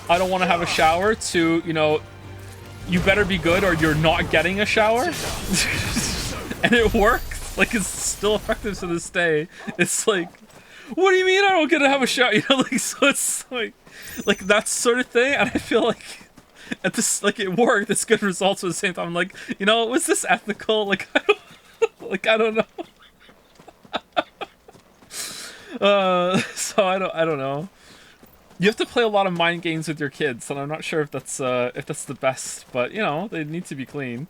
I don't want to have a shower, to, you know, you better be good or you're not getting a shower. And it worked. Like, it's still effective to this day. It's like, what do you mean I don't get to have a shower? You know, like, so it's like that sort of thing. And I feel like at this, like, it worked. It's good results at the same time. I'm like, you know, was this ethical? Like, I don't know. So I don't know. You have to play a lot of mind games with your kids, and I'm not sure if that's the best, but, you know, they need to be clean.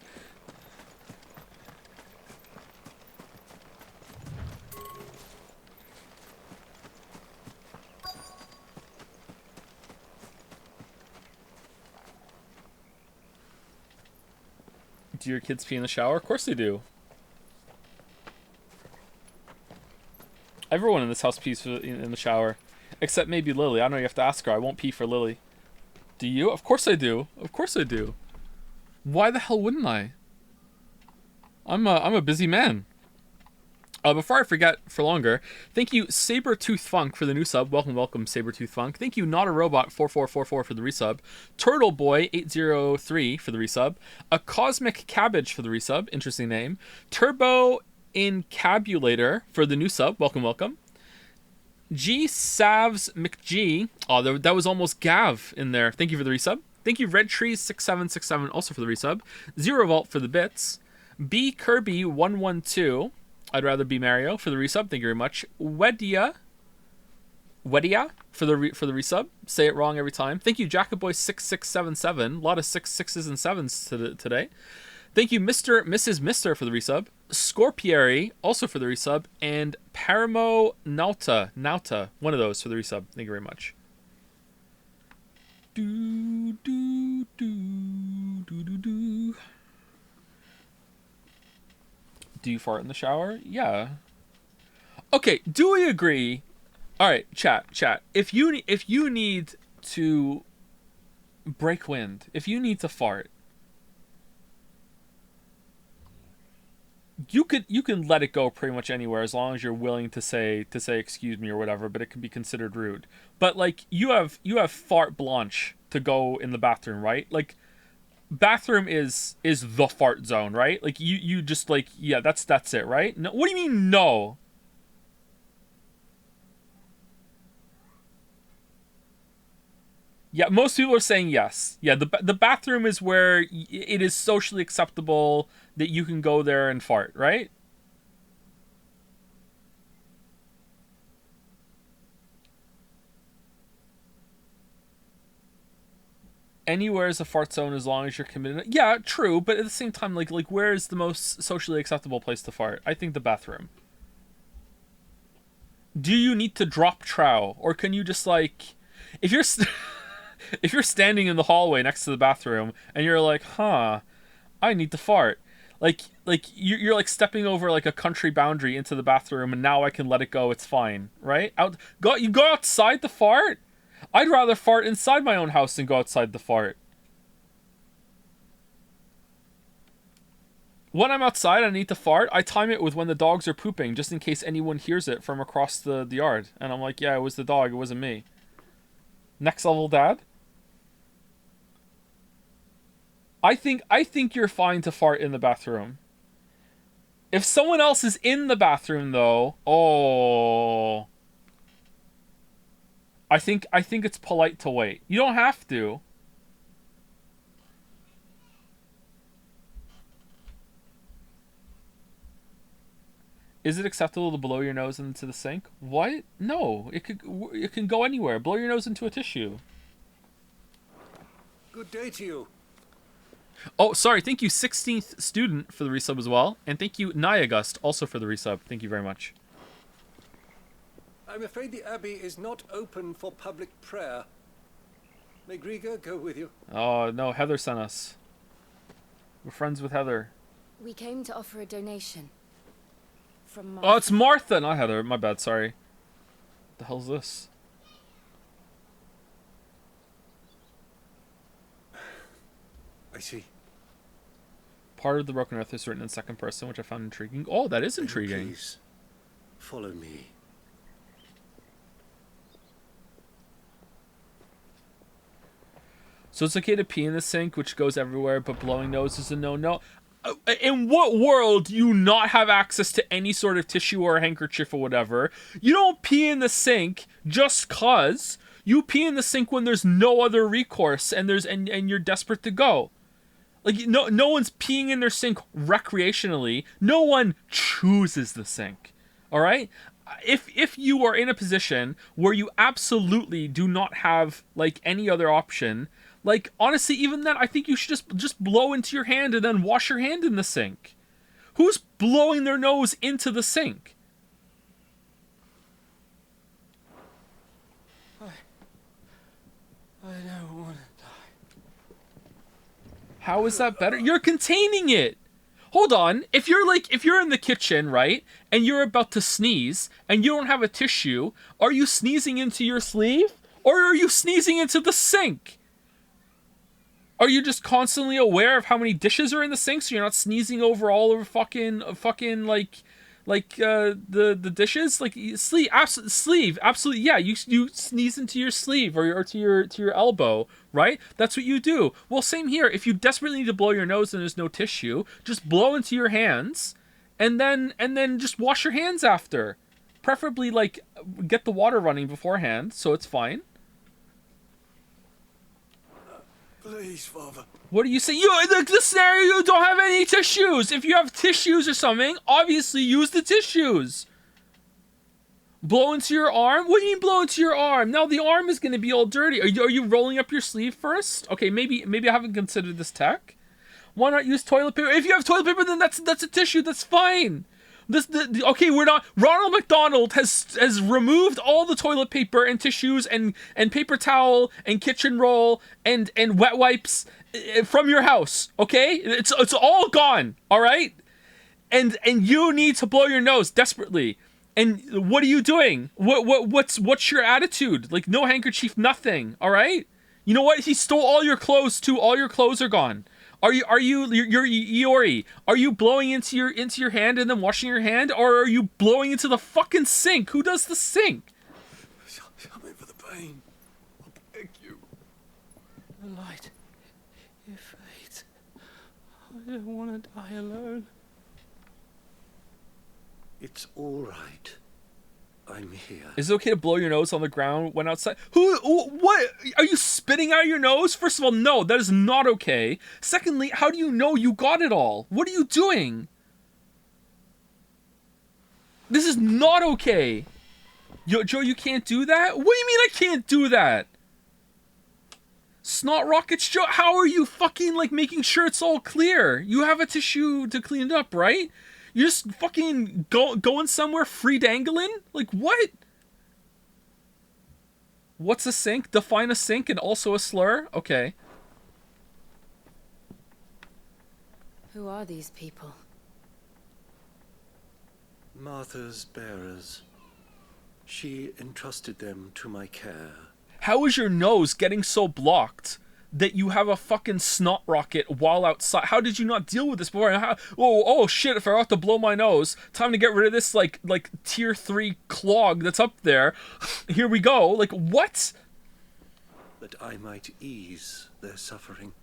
Do your kids pee in the shower? Of course they do. Everyone in this house pees in the shower. Except maybe Lily. I don't know, you have to ask her. I won't pee for Lily. Do you? Of course I do. Of course I do. Why the hell wouldn't I? I'm a busy man. Before I forget for longer, thank you Sabertooth Funk for the new sub. Welcome, welcome, Sabertooth Funk. Thank you Not a Robot 4444 for the resub. Turtle Boy 803 for the resub. A Cosmic Cabbage for the resub. Interesting name. Turbo Encabulator for the new sub. Welcome, welcome. G Savs McG. Oh, that was almost Gav in there. Thank you for the resub. Thank you Red Trees 6767 also for the resub. Zero Vault for the bits. B Kirby 112. I'd rather be Mario for the resub. Thank you very much. Wedia for the resub. Say it wrong every time. Thank you Jackaboy 6677. A lot of 6s and 7s today. Thank you Mrs. Mister for the resub. Scorpieri also for the resub, and Paramo Nauta, one of those for the resub. Thank you very much. Do. Do you fart in the shower? Yeah. Okay, do we agree? All right, chat. If you need to break wind, if you need to fart, you can let it go pretty much anywhere as long as you're willing to say excuse me or whatever, but it can be considered rude. But, like, you have fart blanche to go in the bathroom, right? Like, bathroom is the fart zone, right? Like, you just, like, yeah, that's it, right? No, what do you mean no? Yeah, most people are saying yes. Yeah, the bathroom is where it is socially acceptable that you can go there and fart, right? Anywhere is a fart zone as long as you're committed. Yeah, true, but at the same time, like where is the most socially acceptable place to fart? I think the bathroom. Do you need to drop trow, or can you just, like, if you're if you're standing in the hallway next to the bathroom and you're like, I need to fart. Like you're like stepping over like a country boundary into the bathroom, and now I can let it go. It's fine, right? You go outside the fart. I'd rather fart inside my own house than go outside the fart. When I'm outside and I need to fart, I time it with when the dogs are pooping, just in case anyone hears it from across the yard. And I'm like, yeah, it was the dog, it wasn't me. Next level dad. I think you're fine to fart in the bathroom. If someone else is in the bathroom though, oh, I think it's polite to wait. You don't have to. Is it acceptable to blow your nose into the sink? What? No, it can go anywhere. Blow your nose into a tissue. Good day to you. Oh, sorry. Thank you, 16th student, for the resub as well. And thank you, Niagust, also for the resub. Thank you very much. I'm afraid the Abbey is not open for public prayer. May Griga go with you? Oh, no. Heather sent us. We're friends with Heather. We came to offer a donation. From Martha. Oh, it's Martha, not Heather. My bad, sorry. What the hell's this? I see. Part of the Broken Earth is written in second person, which I found intriguing. Oh, that is intriguing. Please, follow me. So it's okay to pee in the sink, which goes everywhere, but blowing nose is a no-no. In what world do you not have access to any sort of tissue or handkerchief or whatever? You don't pee in the sink just cause. You pee in the sink when there's no other recourse and you're desperate to go. Like no one's peeing in their sink recreationally. No one chooses the sink. All right? If you are in a position where you absolutely do not have like any other option, like honestly, even then, I think you should just blow into your hand and then wash your hand in the sink. Who's blowing their nose into the sink? I don't want to die. How is that better? You're containing it. Hold on. If you're in the kitchen, right, and you're about to sneeze and you don't have a tissue, are you sneezing into your sleeve or are you sneezing into the sink? Are you just constantly aware of how many dishes are in the sink so you're not sneezing over all over fucking like the dishes? Like sleeve, absolutely, yeah, you sneeze into your sleeve or to your elbow, right? That's what you do. Well, same here. If you desperately need to blow your nose and there's no tissue, just blow into your hands and then just wash your hands after. Preferably like get the water running beforehand so it's fine. Please, Father. What do you say? The scenario, you don't have any tissues. If you have tissues or something, obviously use the tissues. Blow into your arm? What do you mean blow into your arm? Now the arm is going to be all dirty. Are you rolling up your sleeve first? Okay, maybe I haven't considered this tech. Why not use toilet paper? If you have toilet paper, then that's a tissue. That's fine. Okay, we're not. Ronald McDonald has removed all the toilet paper and tissues and paper towel and kitchen roll and wet wipes from your house. Okay, it's all gone. All right, and you need to blow your nose desperately. And what are you doing? What's your attitude? Like no handkerchief, nothing. All right. You know what? He stole all your clothes too. All your clothes are gone. You're Iori. Are you blowing into your hand and then washing your hand, or are you blowing into the fucking sink? Who does the sink? Help me for the pain. I beg you. The light. It fades. I don't want to die alone. It's all right. I'm here. Is it okay to blow your nose on the ground when outside? What? Are you spitting out your nose? First of all, no, that is not okay. Secondly, how do you know you got it all? What are you doing? This is not okay. Joe, you can't do that? What do you mean I can't do that? Snot rockets, Joe, how are you fucking like making sure it's all clear? You have a tissue to clean it up, right? You're just fucking going somewhere free dangling? Like, what? What's a sink? Define a sink and also a slur? Okay. Who are these people? Martha's bearers. She entrusted them to my care. How is your nose getting so blocked that you have a fucking snot rocket while outside? How did you not deal with this before? Oh shit, if I have to blow my nose, time to get rid of this like tier 3 clog that's up there. Here we go. Like, what? That I might ease their suffering.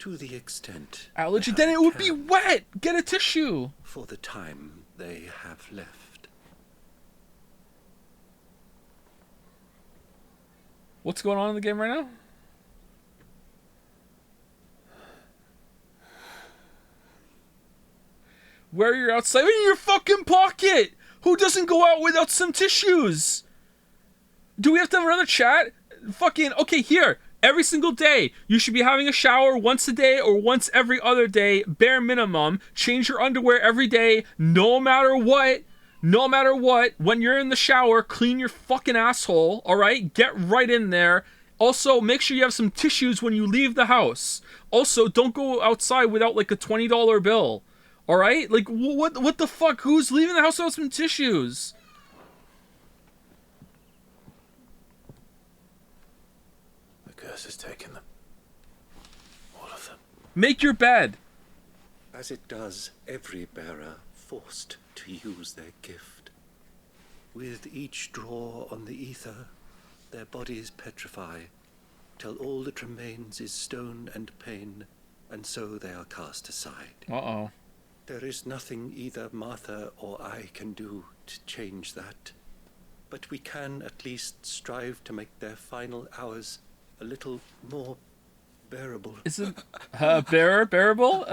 To the extent... Allergy, then it would be wet! Get a tissue! For the time they have left. What's going on in the game right now? Where you're outside? In your fucking pocket! Who doesn't go out without some tissues? Do we have to have another chat? Fucking, okay, here. Every single day, you should be having a shower once a day or once every other day, bare minimum. Change your underwear every day, no matter what. No matter what. When you're in the shower, clean your fucking asshole, alright? Get right in there. Also, make sure you have some tissues when you leave the house. Also, don't go outside without like a $20 bill. Alright? Like, what the fuck? Who's leaving the house without some tissues? The curse has taken them. All of them. Make your bed. As it does every bearer forced to use their gift. With each draw on the ether, their bodies petrify, till all that remains is stone and pain, and so they are cast aside. Uh-oh. There is nothing either Martha or I can do to change that, but we can at least strive to make their final hours a little more bearable. Isn't bearable?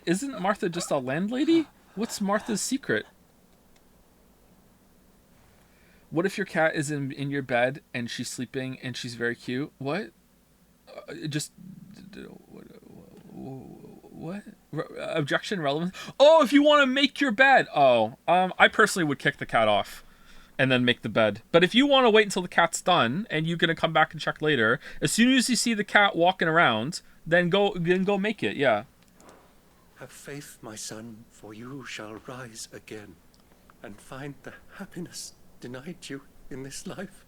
Isn't Martha just a landlady? What's Martha's secret? What if your cat is in your bed and she's sleeping and she's very cute? What? What? Objection, relevance? Oh, if you want to make your bed. Oh, I personally would kick the cat off and then make the bed. But if you want to wait until the cat's done and you're going to come back and check later, as soon as you see the cat walking around, then go make it, yeah. Have faith, my son, for you shall rise again and find the happiness denied you in this life.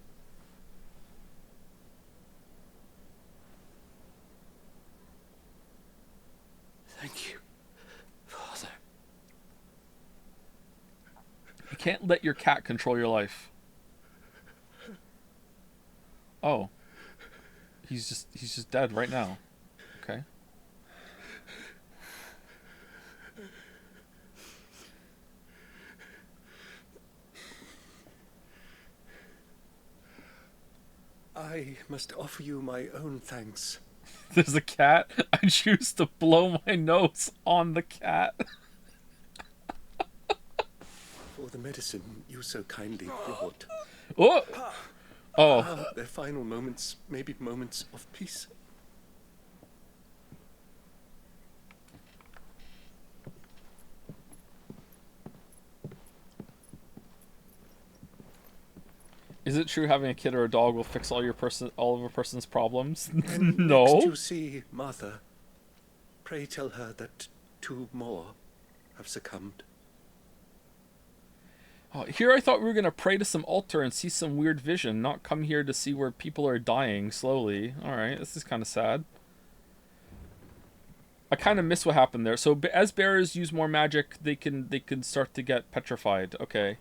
Thank you, Father. You can't let your cat control your life. Oh. He's just dead right now. Okay. I must offer you my own thanks. There's a cat. I choose to blow my nose on the cat. For the medicine you so kindly brought. Oh. Their final moments may be moments of peace. Is it true having a kid or a dog will fix all of a person's problems? And No. next you see Martha, pray tell her that 2 more have succumbed. Oh, here I thought we were going to pray to some altar and see some weird vision, not come here to see where people are dying slowly. Alright, this is kind of sad. I kind of miss what happened there. So as bearers use more magic, they can start to get petrified. Okay.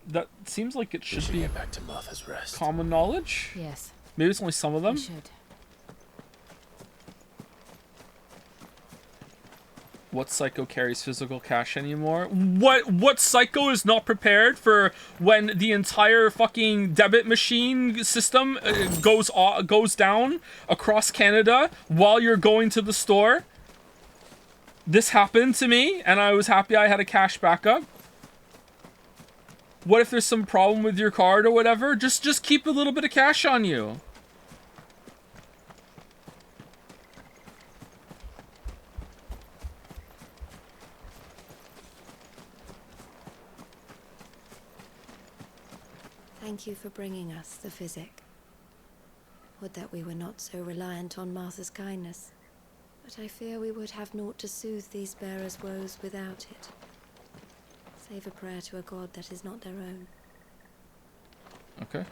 That seems like it should be get back to Martha's rest. Common knowledge? Yes. Maybe it's only some of them? We should. What psycho carries physical cash anymore? What psycho is not prepared for when the entire fucking debit machine system goes down across Canada while you're going to the store? This happened to me, and I was happy I had a cash backup. What if there's some problem with your card or whatever? Just keep a little bit of cash on you. Thank you for bringing us the physic. Would that we were not so reliant on Martha's kindness. But I fear we would have naught to soothe these bearers' woes without it. Save a prayer to a god that is not their own. Okay.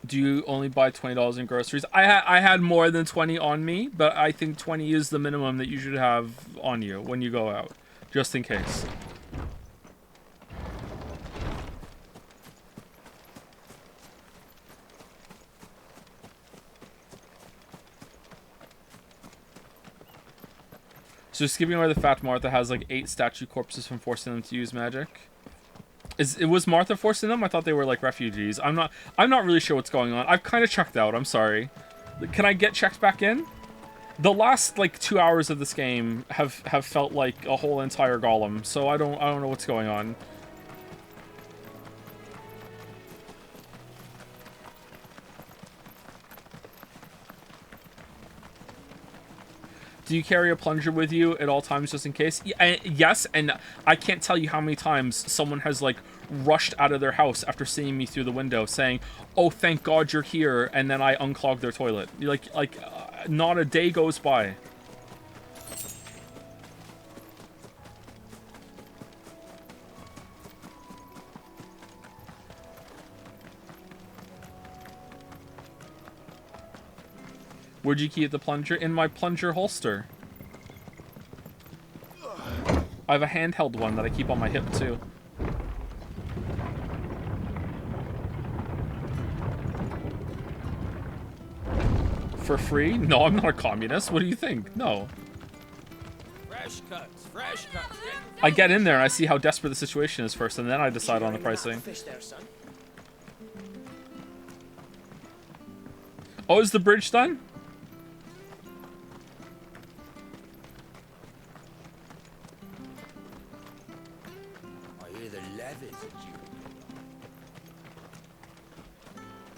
Do you only buy $20 in groceries? I had more than 20 on me, but I think 20 is the minimum that you should have on you when you go out, just in case. So just giving away the Fat Martha has like 8 statue corpses from forcing them to use magic. Was Martha forcing them? I thought they were like refugees. I'm not really sure what's going on. I've kind of checked out. I'm sorry. Can I get checked back in? The last like 2 hours of this game have felt like a whole entire golem. So I don't know what's going on. Do you carry a plunger with you at all times just in case? Yes, and I can't tell you how many times someone has like rushed out of their house after seeing me through the window saying, "Oh, thank God you're here," and then I unclog their toilet. Not a day goes by. Where'd you keep the plunger? In my plunger holster. I have a handheld one that I keep on my hip too. For free? No, I'm not a communist. What do you think? No. Fresh cuts, fresh cuts. I get in there and I see how desperate the situation is first, and then I decide on the pricing. Oh, is the bridge done?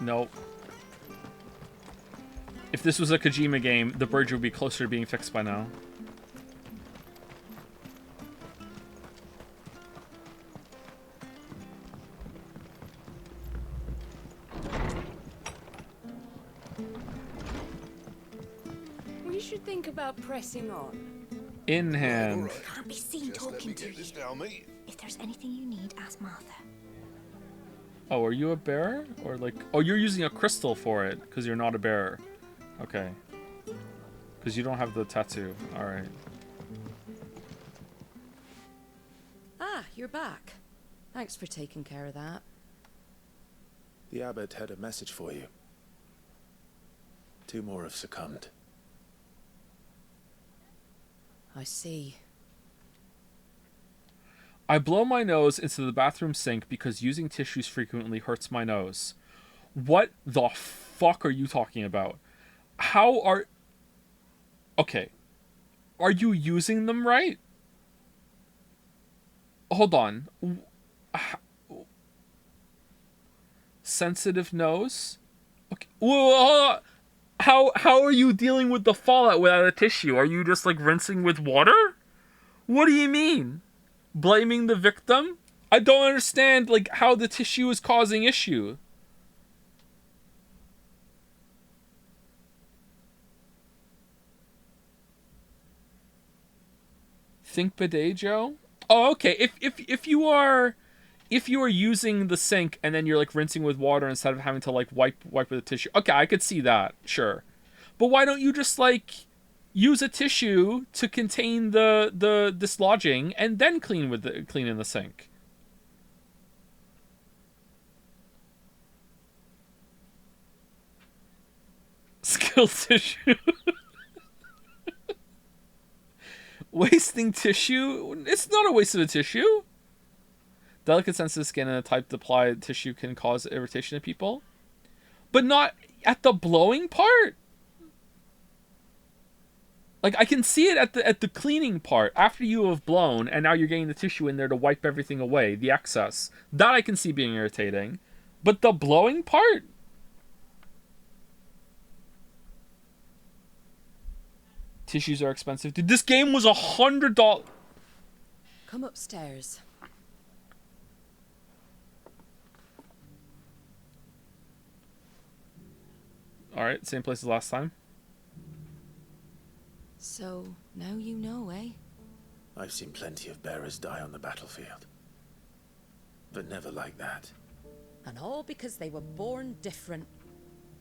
Nope. If this was a Kojima game, the bridge would be closer to being fixed by now. We should think about pressing on. In hand. Right. Can't be seen talking to you. If there's anything you need, ask Martha. Oh, are you a bearer? Or like... Oh, you're using a crystal for it, because you're not a bearer. Okay. Because you don't have the tattoo. Alright. Ah, you're back. Thanks for taking care of that. The abbot had a message for you. 2 more have succumbed. I see. I blow my nose into the bathroom sink because using tissues frequently hurts my nose. What the fuck are you talking about? How are... Okay. Are you using them right? Hold on. Sensitive nose? Okay. Whoa, how are you dealing with the fallout without a tissue? Are you just like rinsing with water? What do you mean? Blaming the victim? I don't understand like how the tissue is causing issue. Think bidet, Joe? Oh, okay. If you are using the sink and then you're like rinsing with water instead of having to like wipe with a tissue. Okay, I could see that. Sure. But why don't you just like use a tissue to contain the dislodging and then clean in the sink? Skill tissue. Wasting tissue? It's not a waste of a tissue. Delicate sensitive skin and the type to apply tissue can cause irritation to people. But not at the blowing part. Like, I can see it at the cleaning part, after you have blown, and now you're getting the tissue in there to wipe everything away, the excess. That I can see being irritating. But the blowing part? Tissues are expensive. Dude, this game was $100. Come upstairs. Alright, same place as last time. So, now you know, eh? I've seen plenty of bearers die on the battlefield. But never like that. And all because they were born different.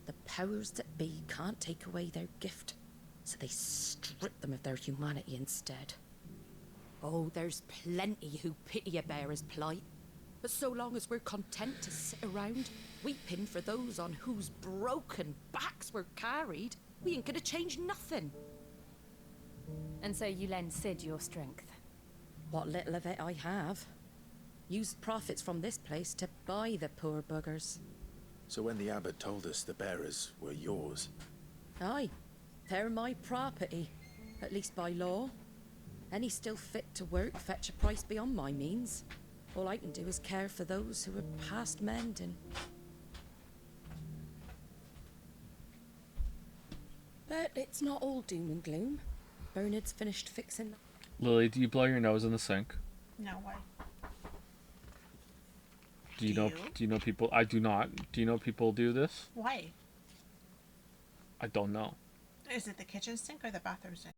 The powers that be can't take away their gift, so they strip them of their humanity instead. Oh, there's plenty who pity a bearer's plight. But so long as we're content to sit around, weeping for those on whose broken backs we're carried, we ain't gonna change nothing. And so you lend Sid your strength? What little of it I have. Used profits from this place to buy the poor buggers. So when the abbot told us the bearers were yours... Aye, they're my property, at least by law. Any still fit to work fetch a price beyond my means. All I can do is care for those who are past mending. But it's not all doom and gloom. Bernard's finished fixing... Lily, do you blow your nose in the sink? No, why? Do you know people? I do not. Do you know people do this? Why? I don't know. Is it the kitchen sink or the bathroom sink?